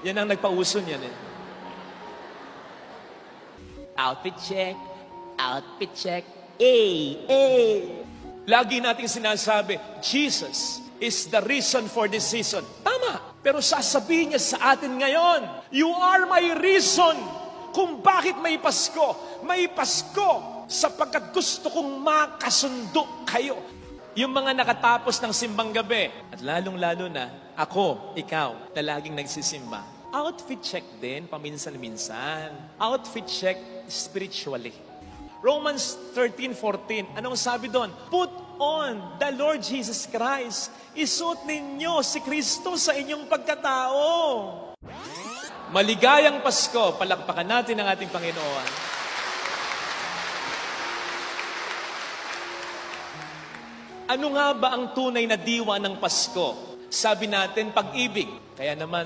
Yan ang nagpauso niyan eh. Outfit check, outfit check, Lagi nating sinasabi, Jesus is the reason for this season. Tama. Pero sasabihin niya sa atin ngayon, you are my reason kung bakit may Pasko. May Pasko sapagkat gusto kong makasundo kayo. Yung mga nakatapos ng simbang gabi, at lalong-lalo na ako, ikaw, na laging nagsisimba, outfit check din, paminsan-minsan. Outfit check spiritually. Romans 13:14, anong sabi doon? Put on the Lord Jesus Christ. Isuot ninyo si Kristo sa inyong pagkatao. Maligayang Pasko, palakpakan natin ang ating Panginoon. Ano nga ba ang tunay na diwa ng Pasko? Sabi natin, pag-ibig. Kaya naman,